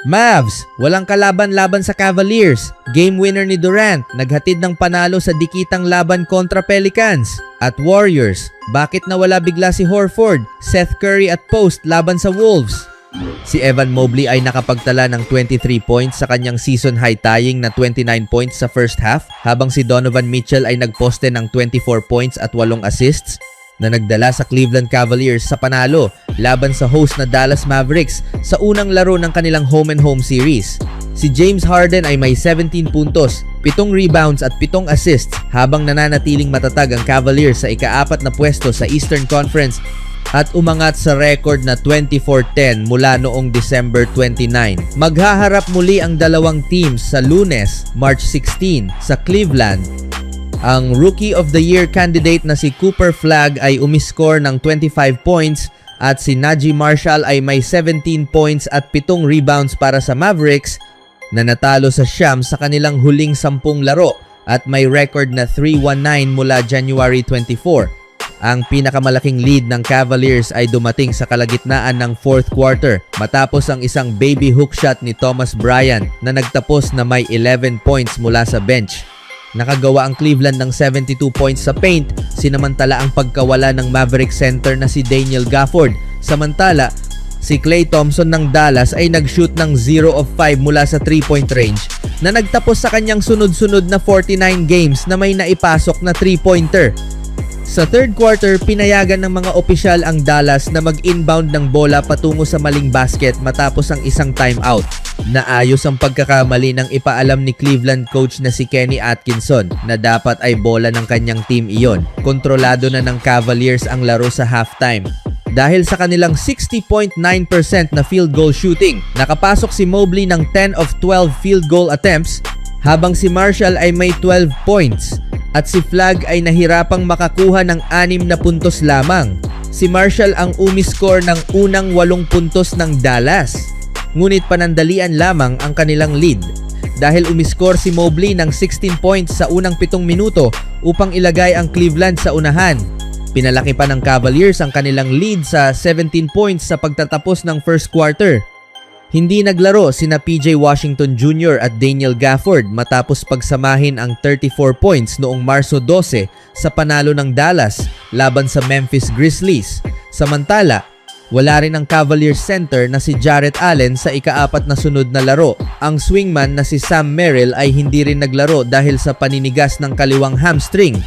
Mavs, walang kalaban-laban sa Cavaliers. Game winner ni Durant, naghatid ng panalo sa dikitang laban kontra Pelicans. At Warriors, bakit nawala bigla si Horford, Seth Curry at Post laban sa Wolves? Si Evan Mobley ay nakapagtala ng 23 points sa kanyang season high tying na 29 points sa first half, habang si Donovan Mitchell ay nagposte ng 24 points at 8 assists na nagdala sa Cleveland Cavaliers sa panalo laban sa host na Dallas Mavericks sa unang laro ng kanilang home and home series. Si James Harden ay may 17 puntos, 7 rebounds at 7 assists habang nananatiling matatag ang Cavaliers sa ika-4 na pwesto sa Eastern Conference at umangat sa record na 24-10 mula noong December 29. Maghaharap muli ang dalawang teams sa Lunes, March 16 sa Cleveland. Ang Rookie of the Year candidate na si Cooper Flagg ay umiscore ng 25 points at si Najee Marshall ay may 17 points at 7 rebounds para sa Mavericks na natalo sa Sham sa kanilang huling 10 laro at may record na 3-1-9 mula January 24. Ang pinakamalaking lead ng Cavaliers ay dumating sa kalagitnaan ng 4th quarter matapos ang isang baby hook shot ni Thomas Bryant na nagtapos na may 11 points mula sa bench. Nakagawa ang Cleveland ng 72 points sa paint, sinamantala ang pagkawala ng Maverick center na si Daniel Gafford. Samantala, si Klay Thompson ng Dallas ay nag-shoot ng 0 of 5 mula sa 3-point range na nagtapos sa kanyang sunod-sunod na 49 games na may naipasok na 3-pointer. Sa 3rd quarter, pinayagan ng mga opisyal ang Dallas na mag-inbound ng bola patungo sa maling basket matapos ang isang timeout. Naayos ang pagkakamali ng ipaalam ni Cleveland coach na si Kenny Atkinson na dapat ay bola ng kanyang team iyon. Kontrolado na ng Cavaliers ang laro sa halftime. Dahil sa kanilang 60.9% na field goal shooting, nakapasok si Mobley ng 10 of 12 field goal attempts habang si Marshall ay may 12 points. At si Flagg ay nahirapang makakuha ng 6 na puntos lamang. Si Marshall ang umiscore ng unang 8 puntos ng Dallas. Ngunit panandalian lamang ang kanilang lead dahil umiscore si Mobley ng 16 points sa unang 7 minuto upang ilagay ang Cleveland sa unahan. Pinalaki pa ng Cavaliers ang kanilang lead sa 17 points sa pagtatapos ng first quarter. Hindi naglaro sina PJ Washington Jr. at Daniel Gafford matapos pagsamahin ang 34 points noong Marso 12 sa panalo ng Dallas laban sa Memphis Grizzlies. Samantala, wala rin ang Cavaliers center na si Jarrett Allen sa ika-4 na sunod na laro. Ang swingman na si Sam Merrill ay hindi rin naglaro dahil sa paninigas ng kaliwang hamstring.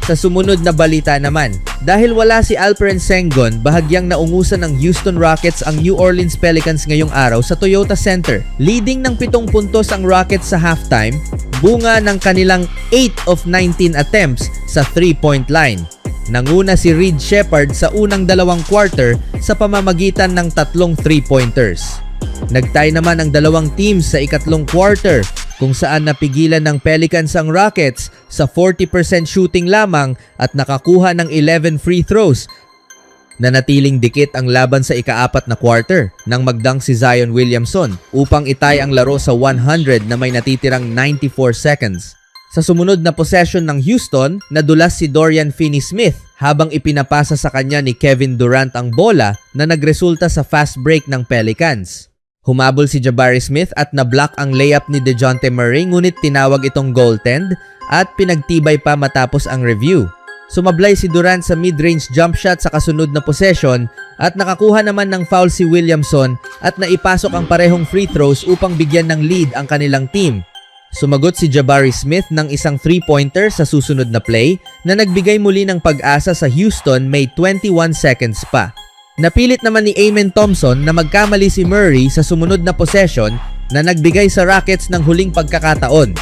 Sa sumunod na balita naman, dahil wala si Alperen Sengun, bahagyang naungusan ng Houston Rockets ang New Orleans Pelicans ngayong araw sa Toyota Center. Leading ng 7 puntos ang Rockets sa halftime, bunga ng kanilang 8 of 19 attempts sa 3-point line. Nanguna si Reed Sheppard sa unang 2 quarter sa pamamagitan ng 3 3-pointers. Nagtie naman ang dalawang teams sa ika-3 quarter kung saan napigilan ng Pelicans ang Rockets sa 40% shooting lamang at nakakuha ng 11 free throws. Nanatiling dikit ang laban sa ika-4 na quarter nang magdang si Zion Williamson upang itay ang laro sa 100 na may natitirang 94 seconds. Sa sumunod na possession ng Houston, nadulas si Dorian Finney-Smith habang ipinapasa sa kanya ni Kevin Durant ang bola na nagresulta sa fast break ng Pelicans. Humabol si Jabari Smith at na-block ang layup ni DeJounte Murray ngunit tinawag itong goaltend at pinagtibay pa matapos ang review. Sumablay si Durant sa mid-range jump shot sa kasunod na possession at nakakuha naman ng foul si Williamson at naipasok ang parehong free throws upang bigyan ng lead ang kanilang team. Sumagot si Jabari Smith ng isang 3-pointer sa susunod na play na nagbigay muli ng pag-asa sa Houston may 21 seconds pa. Napilit naman ni Amen Thompson na magkamali si Murray sa sumunod na possession na nagbigay sa Rockets ng huling pagkakataon.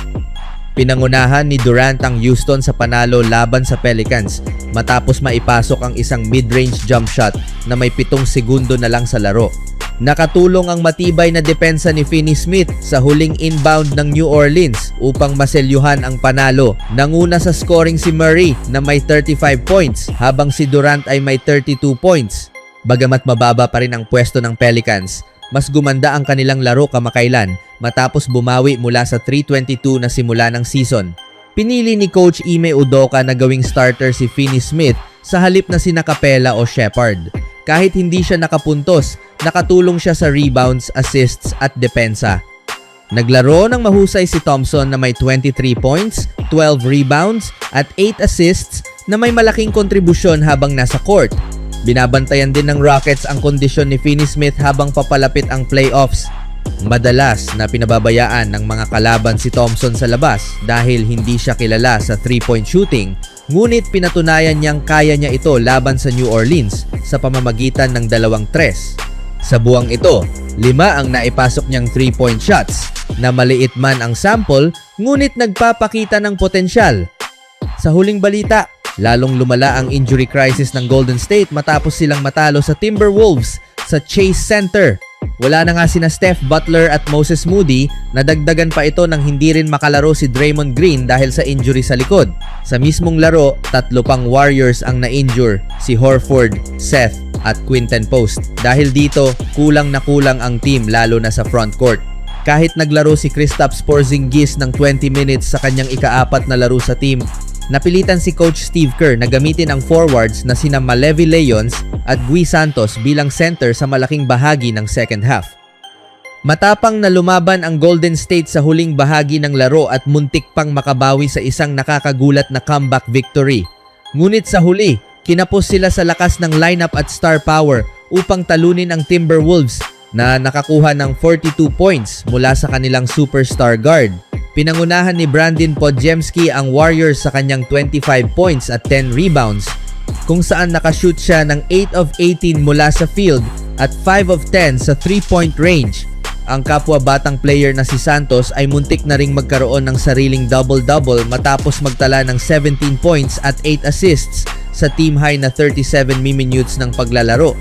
Pinangunahan ni Durant ang Houston sa panalo laban sa Pelicans matapos maipasok ang isang mid-range jump shot na may 7 segundo na lang sa laro. Nakatulong ang matibay na depensa ni Finney-Smith sa huling inbound ng New Orleans upang maselyuhan ang panalo. Nanguna sa scoring si Murray na may 35 points habang si Durant ay may 32 points. Bagamat mababa pa rin ang pwesto ng Pelicans, mas gumanda ang kanilang laro kamakailan matapos bumawi mula sa 3-22 na simula ng season. Pinili ni Coach Ime Udoka na gawing starter si Finney-Smith sa halip na sina Capela o Sheppard. Kahit hindi siya nakapuntos, nakatulong siya sa rebounds, assists at depensa. Naglaro ng mahusay si Thompson na may 23 points, 12 rebounds at 8 assists na may malaking kontribusyon habang nasa court. Binabantayan din ng Rockets ang kondisyon ni Finney-Smith habang papalapit ang playoffs. Madalas na pinababayaan ng mga kalaban si Thompson sa labas dahil hindi siya kilala sa 3-point shooting, ngunit pinatunayan niyang kaya niya ito laban sa New Orleans sa pamamagitan ng 2 tres. Sa buwang ito, 5 ang naipasok niyang 3-point shots na maliit man ang sample ngunit nagpapakita ng potensyal. Sa huling balita, lalong lumala ang injury crisis ng Golden State matapos silang matalo sa Timberwolves sa Chase Center. Wala na nga sina Steph Butler at Moses Moody, nadagdagan pa ito nang hindi rin makalaro si Draymond Green dahil sa injury sa likod. Sa mismong laro, 3 pang Warriors ang na-injure, si Horford, Seth at Quinten Post. Dahil dito, kulang na kulang ang team lalo na sa front court. Kahit naglaro si Kristaps Porzingis ng 20 minutes sa kanyang ika-4 na laro sa team, napilitan si Coach Steve Kerr na gamitin ang forwards na sina Malevi Leons at Gui Santos bilang center sa malaking bahagi ng second half. Matapang na lumaban ang Golden State sa huling bahagi ng laro at muntik pang makabawi sa isang nakakagulat na comeback victory. Ngunit sa huli, kinapos sila sa lakas ng lineup at star power upang talunin ang Timberwolves na nakakuha ng 42 points mula sa kanilang superstar guard. Pinangunahan ni Brandon Podziemski ang Warriors sa kanyang 25 points at 10 rebounds, kung saan nakashoot siya ng 8 of 18 mula sa field at 5 of 10 sa 3-point range. Ang kapwa-batang player na si Santos ay muntik na ring magkaroon ng sariling double-double matapos magtala ng 17 points at 8 assists sa team-high na 37 minutes ng paglalaro.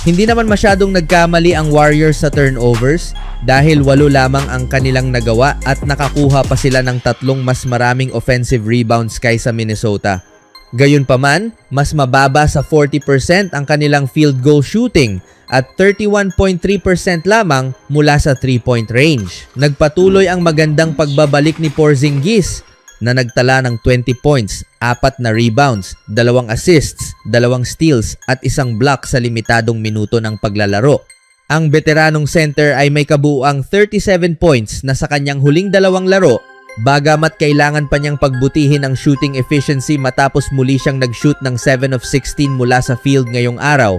Hindi naman masyadong nagkamali ang Warriors sa turnovers dahil 8 lamang ang kanilang nagawa at nakakuha pa sila ng 3 mas maraming offensive rebounds kaysa Minnesota. Gayunpaman, mas mababa sa 40% ang kanilang field goal shooting at 31.3% lamang mula sa 3-point range. Nagpatuloy ang magandang pagbabalik ni Porzingis na nagtala ng 20 points, 4 na rebounds, 2 assists, 2 steals at 1 block sa limitadong minuto ng paglalaro. Ang veteranong center ay may kabuuang 37 points na sa kanyang huling 2 laro, bagamat kailangan pa niyang pagbutihin ang shooting efficiency matapos muli siyang nag-shoot ng 7 of 16 mula sa field ngayong araw.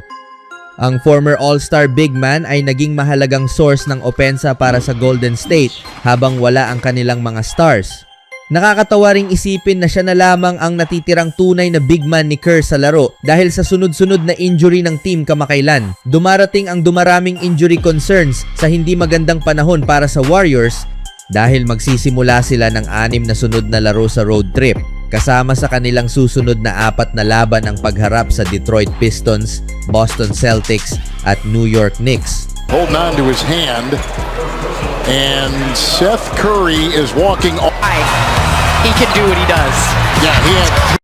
Ang former All-Star big man ay naging mahalagang source ng opensa para sa Golden State habang wala ang kanilang mga stars. Nakakatawa ring isipin na siya na lamang ang natitirang tunay na big man ni Kerr sa laro dahil sa sunod-sunod na injury ng team kamakailan. Dumarating ang dumaraming injury concerns sa hindi magandang panahon para sa Warriors dahil magsisimula sila ng 6 na sunod na laro sa road trip. Kasama sa kanilang susunod na 4 na laban ang pagharap sa Detroit Pistons, Boston Celtics at New York Knicks. Holding on to his hand, and Seth Curry is walking. He can do what he does. Yeah, he had